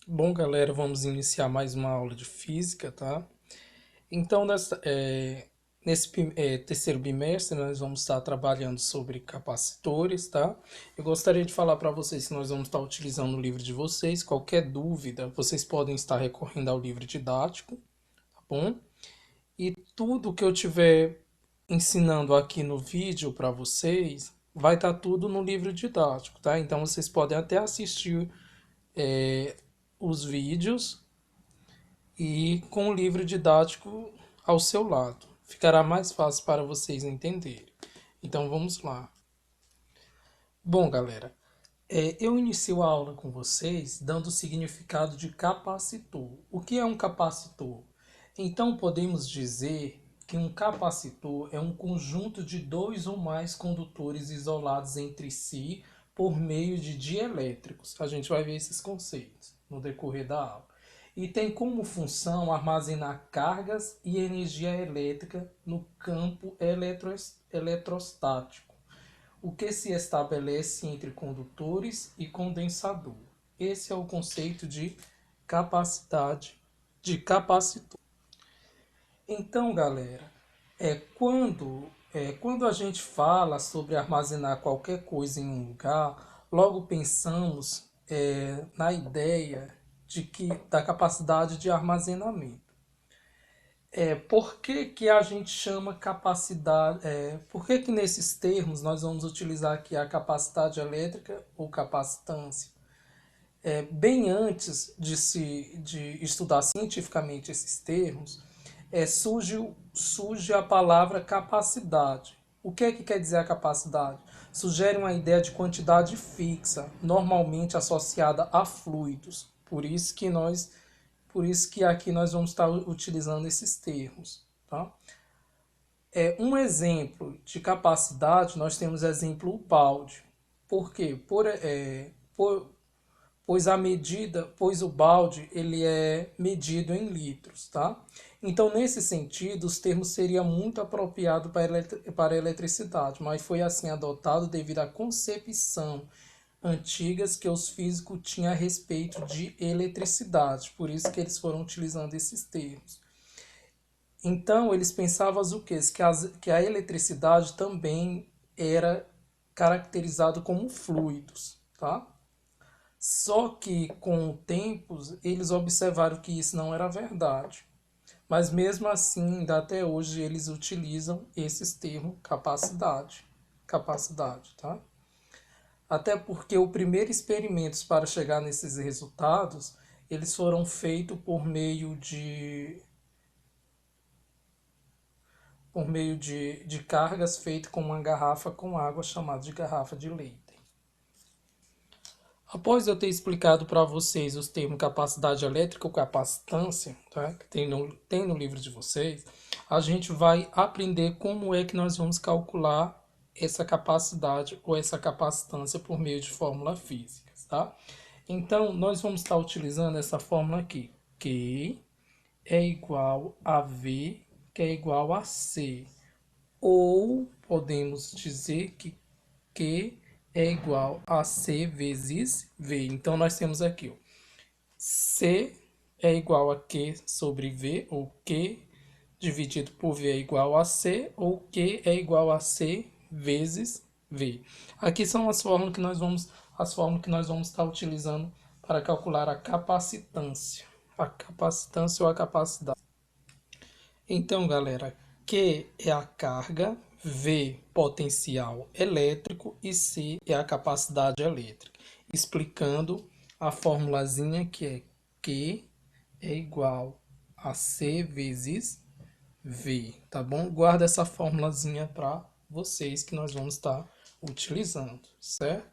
Bom, galera, vamos iniciar mais uma aula de física, tá? Então, nesse terceiro bimestre, nós vamos estar trabalhando sobre capacitores, tá? Eu gostaria de falar para vocês que nós vamos estar utilizando o livro de vocês. Qualquer dúvida, vocês podem estar recorrendo ao livro didático, tá bom? E tudo que eu tiver ensinando aqui no vídeo para vocês, vai estar tudo no livro didático, tá? Então, vocês podem até assistir os vídeos e com o livro didático ao seu lado. Ficará mais fácil para vocês entenderem. Então vamos lá. Bom, galera, eu inicio a aula com vocês dando o significado de capacitor. O que é um capacitor? Então podemos dizer que um capacitor é um conjunto de dois ou mais condutores isolados entre si por meio de dielétricos. A gente vai ver esses conceitos no decorrer da aula. E tem como função armazenar cargas e energia elétrica no campo eletrostático, o que se estabelece entre condutores e condensador. Esse é o conceito de capacidade de capacitor. Então, galera, quando a gente fala sobre armazenar qualquer coisa em um lugar, logo pensamos na ideia da capacidade de armazenamento. Por que, que a gente chama capacidade? Por que, que nesses termos nós vamos utilizar aqui a capacidade elétrica ou capacitância? Bem antes de estudar cientificamente esses termos, surge a palavra capacidade. O que é que quer dizer a capacidade? Sugere uma ideia de quantidade fixa, normalmente associada a fluidos. Por isso que aqui nós vamos estar utilizando esses termos, tá? Um exemplo de capacidade, nós temos exemplo o balde. Por quê? Pois o balde ele é medido em litros, tá? Então, nesse sentido, os termos seriam muito apropriados para a eletricidade, mas foi assim adotado devido à concepção antigas que os físicos tinham a respeito de eletricidade, por isso que eles foram utilizando esses termos. Então, eles pensavam o quê? Que a eletricidade também era caracterizado como fluidos, tá? Só que com o tempo eles observaram que isso não era verdade. Mas mesmo assim, ainda até hoje eles utilizam esses termos capacidade, tá? Até porque os primeiros experimentos para chegar nesses resultados, eles foram feitos por meio de cargas feitas com uma garrafa com água chamada de garrafa de leite. Após eu ter explicado para vocês os termos capacidade elétrica ou capacitância, tá? Que tem no livro de vocês, a gente vai aprender como é que nós vamos calcular essa capacidade ou essa capacitância por meio de fórmulas físicas, tá? Então, nós vamos estar utilizando essa fórmula aqui, Q é igual a V, que é igual a C. Ou podemos dizer que Q é igual a C vezes V. Então, nós temos aqui, ó, C é igual a Q sobre V, ou Q dividido por V é igual a C, ou Q é igual a C vezes V. Aqui são as fórmulas que nós vamos estar utilizando para calcular a capacitância ou a capacidade. Então, galera, Q é a carga, V potencial elétrico e C é a capacidade elétrica. Explicando a formulazinha que é Q é igual a C vezes V, tá bom? Guarda essa formulazinha para vocês que nós vamos estar utilizando, certo?